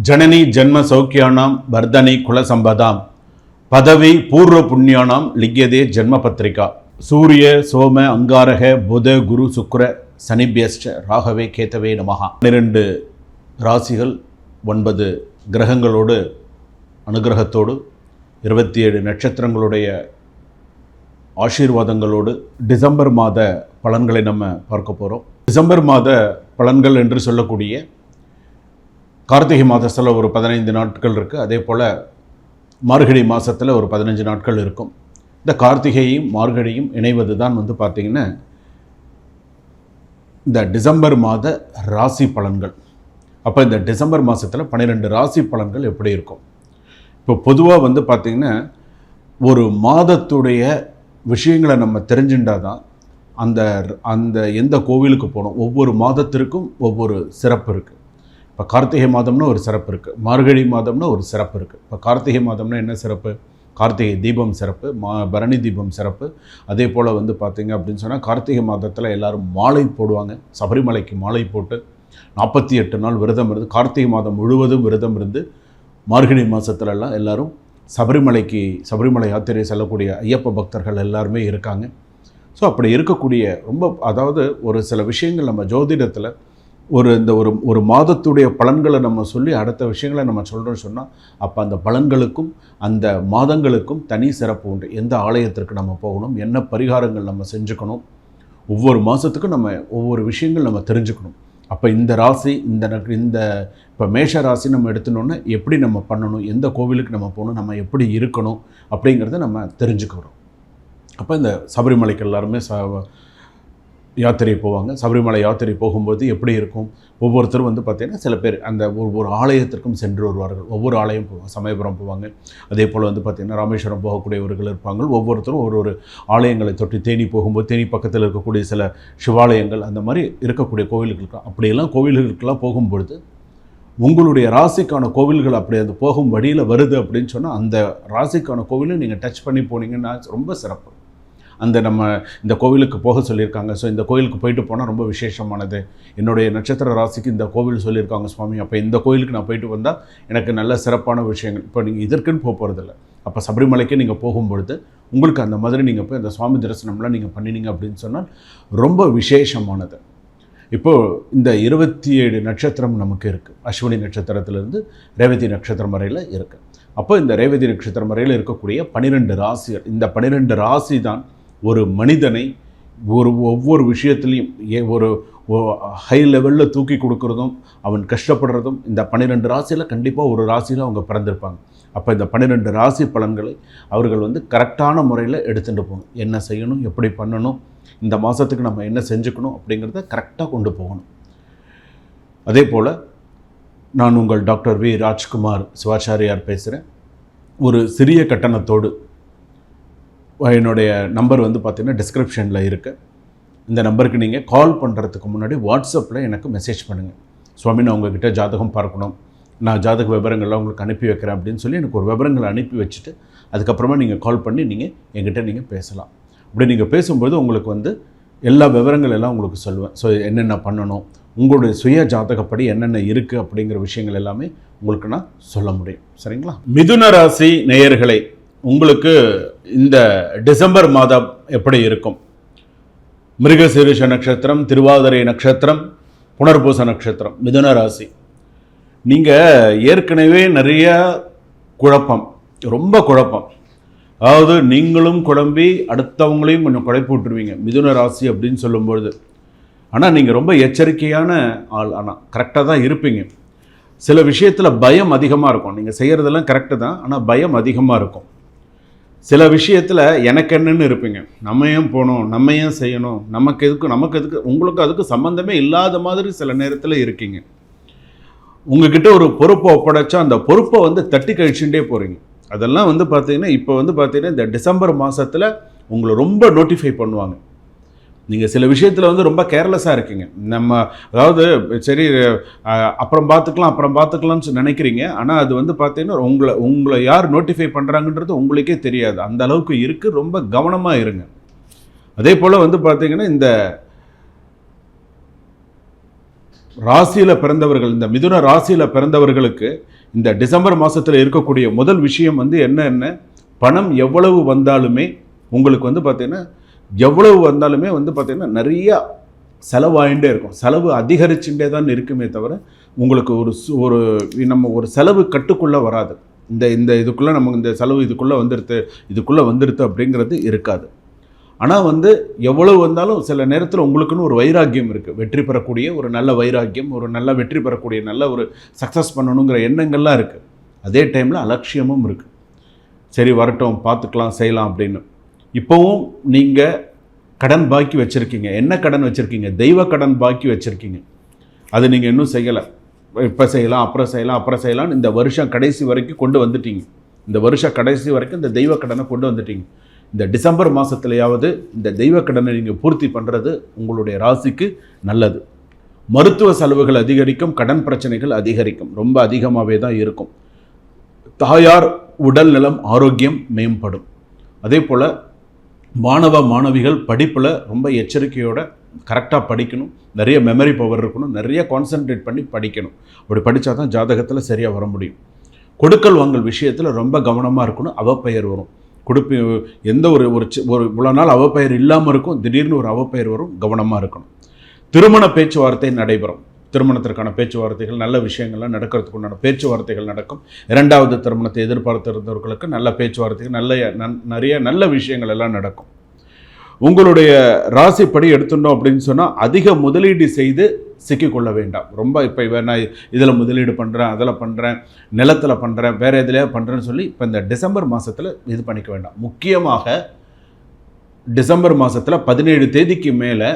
ஜனனி ஜன்ம சௌக்கியானாம் வர்தனி குலசம்பதாம் பதவி பூர்வ புண்ணியானாம் லிக்யதே ஜன்ம பத்திரிகா. சூரிய சோம அங்காரக புத குரு சுக்ர சனிபியஸ்ட ராகவே கேத்தவே நமஹா. 12 ராசிகள் 9 கிரகங்களோடு அனுகிரகத்தோடு 27 நட்சத்திரங்களுடைய ஆசீர்வாதங்களோடு டிசம்பர் மாத பலன்களை நம்ம பார்க்க போகிறோம். டிசம்பர் மாத பலன்கள் என்று சொல்லக்கூடிய கார்த்திகை மாதத்தில் ஒரு 15 நாட்கள் இருக்குது. அதே போல் மார்கழி மாதத்தில் ஒரு 15 நாட்கள் இருக்கும். இந்த கார்த்திகையும் மார்கழியும் இணைவது தான் பார்த்திங்கன்னா இந்த டிசம்பர் மாத ராசி பலன்கள். அப்போ இந்த டிசம்பர் மாதத்தில் 12 ராசி பலன்கள் எப்படி இருக்கும்? இப்போ பொதுவாக பார்த்திங்கன்னா ஒரு மாதத்துடைய விஷயங்களை நம்ம தெரிஞ்சுட்டால் தான் அந்த எந்த கோவிலுக்கு போகணும், ஒவ்வொரு மாதத்திற்கும் ஒவ்வொரு சிறப்பு இருக்குது. இப்போ கார்த்திகை மாதம்னா ஒரு சிறப்பு இருக்குது, மார்கழி மாதம்னா ஒரு சிறப்பு இருக்குது. இப்போ கார்த்திகை மாதம்னா என்ன சிறப்பு? கார்த்திகை தீபம் சிறப்பு, பரணி தீபம் சிறப்பு. அதே போல் பார்த்திங்க அப்படின்னு சொன்னால் கார்த்திகை மாதத்தில் எல்லோரும் மாலை போடுவாங்க. சபரிமலைக்கு மாலை போட்டு 48 நாள் விரதம் இருந்து கார்த்திகை மாதம் முழுவதும் விரதம் இருந்து மார்கழி மாதத்துலலாம் எல்லோரும் சபரிமலை யாத்திரை செல்லக்கூடிய ஐயப்ப பக்தர்கள் எல்லாருமே இருக்காங்க. ஸோ அப்படி இருக்கக்கூடிய அதாவது ஒரு சில விஷயங்கள் நம்ம ஜோதிடத்தில் ஒரு மாதத்துடைய பலன்களை நம்ம சொல்லி அடுத்த விஷயங்களை நம்ம சொல்கிறோன்னு சொன்னால் அப்போ அந்த பலன்களுக்கும் அந்த மாதங்களுக்கும் தனி சிறப்பு உண்டு. எந்த ஆலயத்திற்கு நம்ம போகணும், என்ன பரிகாரங்கள் நம்ம செஞ்சுக்கணும், ஒவ்வொரு மாதத்துக்கும் நம்ம ஒவ்வொரு விஷயங்கள் நம்ம தெரிஞ்சுக்கணும். அப்போ இந்த ராசி இந்த இப்போ மேஷ ராசி நம்ம எடுத்துனோன்னா எப்படி நம்ம பண்ணணும், எந்த கோவிலுக்கு நம்ம போகணும், நம்ம எப்படி இருக்கணும் அப்படிங்கிறத நம்ம தெரிஞ்சுக்கிறோம். அப்போ இந்த சபரிமலைக்கு எல்லாருமே யாத்திரை போவாங்க. சபரிமலை யாத்திரை போகும்போது எப்படி இருக்கும்? ஒவ்வொருத்தரும் பார்த்திங்கன்னா சில பேர் அந்த ஒவ்வொரு ஆலயத்திற்கும் சென்று வருவார்கள். ஒவ்வொரு ஆலயம் போவாங்க. சமயபுரம் போவாங்க. அதே போல் பார்த்திங்கன்னா ராமேஸ்வரம் போகக்கூடியவர்கள் இருப்பாங்க. ஒவ்வொருத்தரும் ஒரு ஆலயங்களை தொட்டு தேனி போகும்போது தேனி பக்கத்தில் இருக்கக்கூடிய சில சிவாலயங்கள் அந்த மாதிரி இருக்கக்கூடிய கோவில்களுக்கு அப்படியெல்லாம் கோவில்களுக்கெல்லாம் போகும்பொழுது உங்களுடைய ராசிக்கான கோவில்கள் அப்படி அது போகும் வழியில் வருது அப்படின்னு சொன்னால் அந்த ராசிக்கான கோவிலை நீங்கள் டச் பண்ணி போனீங்கன்னா ரொம்ப சிறப்பு. இந்த கோவிலுக்கு போக சொல்லியிருக்காங்க, ஸோ இந்த கோவிலுக்கு போயிட்டு போனால் ரொம்ப விசேஷமானது, என்னுடைய நட்சத்திர ராசிக்கு இந்த கோவில் சொல்லியிருக்காங்க சுவாமி, அப்போ இந்த கோவிலுக்கு நான் போயிட்டு வந்தால் எனக்கு நல்ல சிறப்பான விஷயங்கள். இப்போ நீங்கள் இதற்குன்னு போகிறதில்ல. அப்போ சபரிமலைக்கு நீங்கள் போகும்பொழுது உங்களுக்கு அந்த மாதிரி நீங்கள் போய் அந்த சுவாமி தரிசனம்லாம் நீங்கள் பண்ணினீங்க அப்படின்னு சொன்னால் ரொம்ப விசேஷமானது. இப்போது இந்த 27 நட்சத்திரம் நமக்கு இருக்குது. அஸ்வினி நட்சத்திரத்திலிருந்து ரேவதி நட்சத்திரம் வரையில் இருக்குது. அப்போ இந்த ரேவதி நட்சத்திரம் வரையில் இருக்கக்கூடிய 12 ராசிகள், இந்த 12 ராசி தான் ஒரு மனிதனை ஒவ்வொரு விஷயத்துலையும் ஒரு ஹை லெவலில் தூக்கி கொடுக்குறதும் அவன் கஷ்டப்படுறதும் இந்த 12 ராசியில் கண்டிப்பாக ஒரு ராசியில் அவங்க பிறந்திருப்பாங்க. அப்போ இந்த 12 ராசி பலன்களை அவர்கள் கரெக்டான முறையில் எடுத்துகிட்டு போகணும். என்ன செய்யணும், எப்படி பண்ணணும், இந்த மாதத்துக்கு நம்ம என்ன செஞ்சுக்கணும் அப்படிங்கிறத கரெக்டாக கொண்டு போகணும். அதே போல் நான் உங்கள் டாக்டர் வி ராஜ்குமார் சிவாச்சாரியார் பேசுகிறேன். ஒரு சிறிய கட்டணத்தோடு என்னுடைய நம்பர் பார்த்திங்கன்னா டிஸ்கிரிப்ஷனில் இருக்குது. இந்த நம்பருக்கு நீங்கள் கால் பண்ணுறதுக்கு முன்னாடி வாட்ஸ்அப்பில் எனக்கு மெசேஜ் பண்ணுங்கள். சுவாமி, நான் உங்கள்கிட்ட ஜாதகம் பார்க்கணும், நான் ஜாதக விவரங்கள்லாம் உங்களுக்கு அனுப்பி வைக்கிறேன் அப்படின்னு சொல்லி எனக்கு ஒரு விவரங்களை அனுப்பி வச்சுட்டு அதுக்கப்புறமா நீங்கள் கால் பண்ணி நீங்கள் என்கிட்ட நீங்கள் பேசலாம். அப்படி நீங்கள் பேசும்போது உங்களுக்கு எல்லா விவரங்கள் எல்லாம் உங்களுக்கு சொல்லுவேன். ஸோ என்னென்ன பண்ணணும், உங்களுடைய சுய ஜாதகப்படி என்னென்ன இருக்குது அப்படிங்கிற விஷயங்கள் எல்லாமே உங்களுக்கு நான் சொல்ல முடியும். சரிங்களா? மிதுன ராசி நேயர்களை, உங்களுக்கு இந்த டிசம்பர் மாதம் எப்படி இருக்கும்? மிருகசீரிஷ நட்சத்திரம், திருவாதிரை நட்சத்திரம், புனர்பூச நட்சத்திரம், மிதுன ராசி. நீங்கள் ஏற்கனவே நிறைய குழப்பம், ரொம்ப குழப்பம், அதாவது நீங்களும் குழம்பி அடுத்தவங்களையும் கொஞ்சம் குழப்பி விட்டுருவீங்க மிதுன ராசி அப்படின்னு சொல்லும்பொழுது. ஆனால் நீங்கள் ரொம்ப எச்சரிக்கையான ஆள், ஆனால் கரெக்டாக தான் இருப்பீங்க. சில விஷயத்தில் பயம் அதிகமாக இருக்கும். நீங்கள் செய்கிறதெல்லாம் கரெக்டு தான், ஆனால் பயம் அதிகமாக இருக்கும். சில விஷயத்தில் எனக்கு என்னன்னு இருப்பீங்க. நம்ம ஏன் போகணும், நம்ம ஏன் செய்யணும், நமக்கு எதுக்கு உங்களுக்கு அதுக்கு சம்மந்தமே இல்லாத மாதிரி சில நேரத்தில் இருக்கீங்க. உங்ககிட்ட ஒரு பொறுப்பை ஒப்படைச்சா அந்த பொறுப்பை தட்டி கழிச்சுட்டே போகிறீங்க. அதெல்லாம் பார்த்திங்கன்னா இப்போ பார்த்திங்கன்னா இந்த டிசம்பர் மாதத்தில் உங்களை ரொம்ப நோட்டிஃபை பண்ணுவாங்க. நீங்கள் சில விஷயத்தில் ரொம்ப கேர்லெஸ்ஸாக இருக்கீங்க. அதாவது சரி அப்புறம் பார்த்துக்கலாம்னு நினைக்கிறீங்க. ஆனால் அது பார்த்தீங்கன்னா உங்களை யார் நோட்டிஃபை பண்ணுறாங்கன்றது உங்களுக்கே தெரியாது. அந்த அளவுக்கு இருக்குது. ரொம்ப கவனமாக இருங்க. அதே போல் பார்த்தீங்கன்னா ராசியில் பிறந்தவர்கள், இந்த மிதுன ராசியில் பிறந்தவர்களுக்கு இந்த டிசம்பர் மாதத்தில் இருக்கக்கூடிய முதல் விஷயம் வந்து என்ன, பணம் எவ்வளவு வந்தாலுமே உங்களுக்கு வந்து பார்த்திங்கன்னா எவ்வளவு வந்தாலுமே வந்து பார்த்திங்கன்னா நிறையா செலவாயிட்டே இருக்கும். செலவு அதிகரிச்சுட்டே தான் இருக்குமே தவிர உங்களுக்கு ஒரு நம்ம ஒரு செலவு கட்டுக்குள்ளே வராது. இந்த இதுக்குள்ளே நமக்கு இந்த செலவு இதுக்குள்ளே வந்துடுது அப்படிங்கிறது இருக்காது. ஆனால் வந்து எவ்வளவு வந்தாலும் சில நேரத்தில் உங்களுக்குன்னு ஒரு வைராக்கியம் இருக்குது. வெற்றி பெறக்கூடிய ஒரு நல்ல வைராக்கியம், ஒரு நல்ல வெற்றி பெறக்கூடிய நல்ல ஒரு சக்ஸஸ் பண்ணணுங்கிற எண்ணங்கள்லாம் இருக்குது. அதே டைமில் அலட்சியமும் இருக்குது. சரி வரட்டும், பார்த்துக்கலாம், செய்யலாம் அப்படின்னு. இப்போவும் நீங்கள் கடன் பாக்கி வச்சுருக்கீங்க. என்ன கடன் வச்சுருக்கீங்க? தெய்வ கடன் பாக்கி வச்சுருக்கீங்க. அது நீங்கள் இன்னும் செய்யலை. இப்போ செய்யலாம், அப்புறம் செய்யலாம்னு இந்த வருஷம் கடைசி வரைக்கும் கொண்டு வந்துட்டீங்க. இந்த வருஷம் கடைசி வரைக்கும் இந்த தெய்வ கடனை கொண்டு வந்துட்டீங்க. இந்த டிசம்பர் மாதத்துலையாவது இந்த தெய்வ கடனை நீங்கள் பூர்த்தி பண்ணுறது உங்களுடைய ராசிக்கு நல்லது. மருத்துவ செலவுகள் அதிகரிக்கும், கடன் பிரச்சனைகள் அதிகரிக்கும், ரொம்ப அதிகமாகவே தான் இருக்கும். தாயார் உடல் நலம் ஆரோக்கியம் மேம்படும். அதே போல் மாணவ மாணவிகள் படிப்பில் ரொம்ப எச்சரிக்கையோட கரெக்டாக படிக்கணும். நிறைய மெமரி பவர் இருக்கணும், நிறைய கான்சென்ட்ரேட் பண்ணி படிக்கணும். அப்படி படித்தா தான் ஜாதகத்தில் சரியாக வர முடியும். கொடுக்கல் வாங்கல் விஷயத்தில் ரொம்ப கவனமாக இருக்கணும். அவப்பெயர் வரும். எந்த ஒரு இவ்வளோ நாள் அவப்பெயர் இல்லாமல் இருக்கும், திடீர்னு ஒரு அவப்பெயர் வரும், கவனமாக இருக்கணும். திருமண பேச்சுவார்த்தை நடைபெறும். திருமணத்திற்கான பேச்சுவார்த்தைகள், நல்ல விஷயங்கள்லாம் நடக்கிறதுக்கு உண்டான பேச்சுவார்த்தைகள் நடக்கும். இரண்டாவது திருமணத்தை எதிர்பார்த்திருந்தவர்களுக்கு நல்ல பேச்சுவார்த்தைகள், நிறைய நல்ல விஷயங்கள் எல்லாம் நடக்கும். உங்களுடைய ராசிப்படி எடுத்துட்டோம் அப்படின்னு சொன்னால் அதிக முதலீடு செய்து சிக்கிக்கொள்ள வேண்டாம். ரொம்ப இப்போ நான் இதில் முதலீடு பண்ணுறேன், அதில் பண்ணுறேன், நிலத்தில் பண்ணுறேன், வேறு எதுலையா பண்ணுறேன்னு சொல்லி இப்போ இந்த டிசம்பர் மாதத்தில் இது பண்ணிக்க வேண்டாம். முக்கியமாக டிசம்பர் மாதத்தில் 17 தேதிக்கு மேலே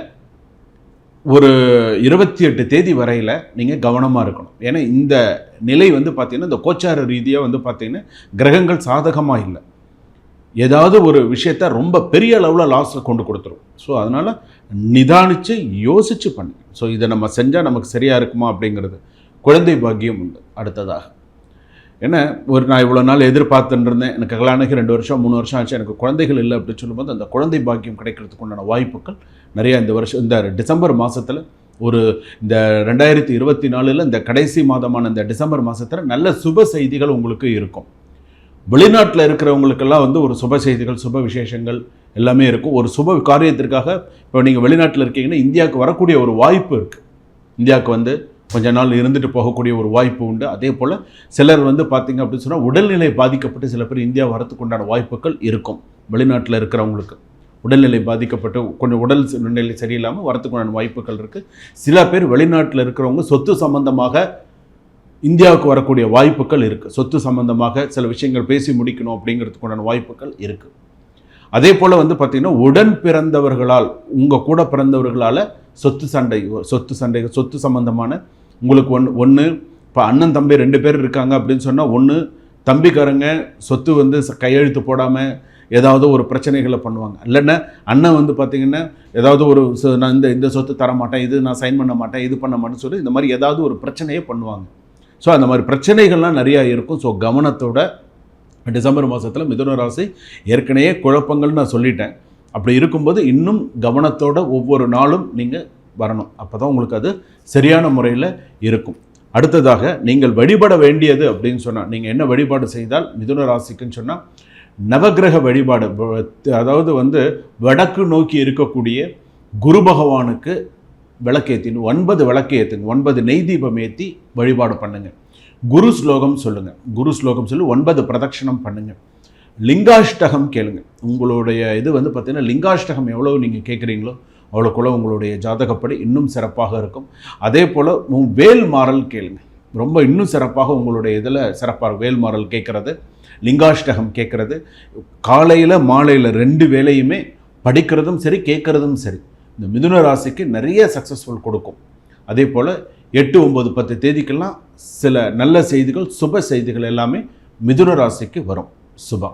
ஒரு 28 தேதி வரையில் நீங்கள் கவனமாக இருக்கணும். ஏன்னா இந்த நிலை வந்து பார்த்திங்கன்னா இந்த கோச்சார ரீதியாக வந்து பார்த்திங்கன்னா கிரகங்கள் சாதகமாக இல்லை. ஏதாவது ஒரு விஷயத்த ரொம்ப பெரிய அளவில் லாஸை கொண்டு கொடுத்துரும். ஸோ அதனால் நிதானித்து யோசித்து பண்ணு. ஸோ இதை நம்ம செஞ்சால் நமக்கு சரியாக இருக்குமா அப்படிங்கிறது. குழந்தை பாக்கியம் உண்டு. அடுத்ததாக ஏன்னா நான் இவ்வளோ நாள் எதிர்பார்த்துட்டு இருந்தேன், எனக்கு கல்யாணக்கு 2 வருஷம் 3 வருஷம் ஆச்சு, எனக்கு குழந்தைகள் இல்லை அப்படின்னு சொல்லும்போது அந்த குழந்தை பாக்கியம் கிடைக்கிறதுக்கு உண்டான வாய்ப்புகள் நிறையா இந்த டிசம்பர் மாதத்தில் இந்த 2024 இந்த கடைசி மாதமான இந்த டிசம்பர் மாதத்தில் நல்ல சுப செய்திகள் உங்களுக்கு இருக்கும். வெளிநாட்டில் இருக்கிறவங்களுக்கெல்லாம் வந்து ஒரு சுப செய்திகள், சுப விசேஷங்கள் எல்லாமே இருக்கும். ஒரு சுப காரியத்திற்காக இப்போ நீங்கள் வெளிநாட்டில் இருக்கீங்கன்னா இந்தியாவுக்கு வரக்கூடிய ஒரு வாய்ப்பு இருக்குது. இந்தியாவுக்கு வந்து கொஞ்ச நாள் இருந்துட்டு போகக்கூடிய ஒரு வாய்ப்பு உண்டு. அதே போல் சிலர் வந்து பார்த்திங்க அப்படின்னு சொன்னால் உடல்நிலை பாதிக்கப்பட்டு சில பேர் இந்தியா வரத்துக்கு உண்டான வாய்ப்புகள் இருக்கும். வெளிநாட்டில் இருக்கிறவங்களுக்கு உடல்நிலை பாதிக்கப்பட்டு கொஞ்சம் உடல் நிலை சரியில்லாமல் வரத்துக்கு உண்டான வாய்ப்புகள் இருக்குது. சில பேர் வெளிநாட்டில் இருக்கிறவங்க சொத்து சம்பந்தமாக இந்தியாவுக்கு வரக்கூடிய வாய்ப்புகள் இருக்குது. சொத்து சம்பந்தமாக சில விஷயங்கள் பேசி முடிக்கணும் அப்படிங்கிறதுக்கு உண்டான வாய்ப்புகள் இருக்குது. அதே போல் வந்து பார்த்திங்கன்னா உடன் பிறந்தவர்களால், உங்கள் கூட பிறந்தவர்களால் சொத்து சம்பந்தமான உங்களுக்கு ஒன்று இப்போ அண்ணன் தம்பி 2 பேர் இருக்காங்க அப்படின்னு சொன்னால், ஒன்று தம்பிக்காரங்க சொத்து வந்து கையெழுத்து போடாமல் ஏதாவது ஒரு பிரச்சனைகளை பண்ணுவாங்க. இல்லைன்னா அண்ணன் வந்து பார்த்திங்கன்னா ஏதாவது நான் இந்த சொத்து தர மாட்டேன், இது நான் சைன் பண்ண மாட்டேன், இது பண்ண மாட்டேன்னு சொல்லி இந்த மாதிரி ஏதாவது ஒரு பிரச்சனையே பண்ணுவாங்க. ஸோ அந்த மாதிரி பிரச்சனைகள்லாம் நிறையா இருக்கும். ஸோ கவனத்தோட டிசம்பர் மாதத்தில் மிதுன ராசி ஏற்கனவே குழப்பங்கள்னு நான் சொல்லிட்டேன். அப்படி இருக்கும்போது இன்னும் கவனத்தோட ஒவ்வொரு நாளும் நீங்கள் வரணும். அப்போ தான் உங்களுக்கு அது சரியான முறையில் இருக்கும். அடுத்ததாக நீங்கள் வழிபட வேண்டியது அப்படின்னு சொன்னால், நீங்கள் என்ன வழிபாடு செய்தால் மிதுன ராசிக்குன்னு சொன்னால், நவக்கிரக வழிபாடு. அதாவது வந்து வடக்கு நோக்கி இருக்கக்கூடிய குரு பகவானுக்கு விளக்கேற்றின்னு 9 விளக்கு ஏற்றுங்க, 9 நெய் தீபம் ஏற்றி வழிபாடு பண்ணுங்கள். குரு ஸ்லோகம் சொல்லுங்கள், குரு ஸ்லோகம் சொல்லி 9 பிரதட்சணம் பண்ணுங்கள். லிங்காஷ்டகம் கேளுங்க. உங்களுடைய இது வந்து பார்த்திங்கன்னா லிங்காஷ்டகம் எவ்வளோ நீங்கள் கேட்குறீங்களோ அவ்வளோக்குள்ள உங்களுடைய ஜாதகப்படி இன்னும் சிறப்பாக இருக்கும். அதே போல் வேல் மாறல் கேளுங்க, ரொம்ப இன்னும் சிறப்பாக உங்களுடைய இதில் சிறப்பாக வேல் மாறல் கேட்குறது, லிங்காஷ்டகம் கேட்குறது, காலையில் மாலையில் 2 வேளையுமே படிக்கிறதும் சரி கேட்குறதும் சரி இந்த மிதுன ராசிக்கு நிறைய சக்ஸஸ்ஃபுல் கொடுக்கும். அதே போல் 8, 9, 10 தேதிக்கெல்லாம் சில நல்ல செய்திகள், சுப செய்திகள் எல்லாமே மிதுன ராசிக்கு வரும். சுபா.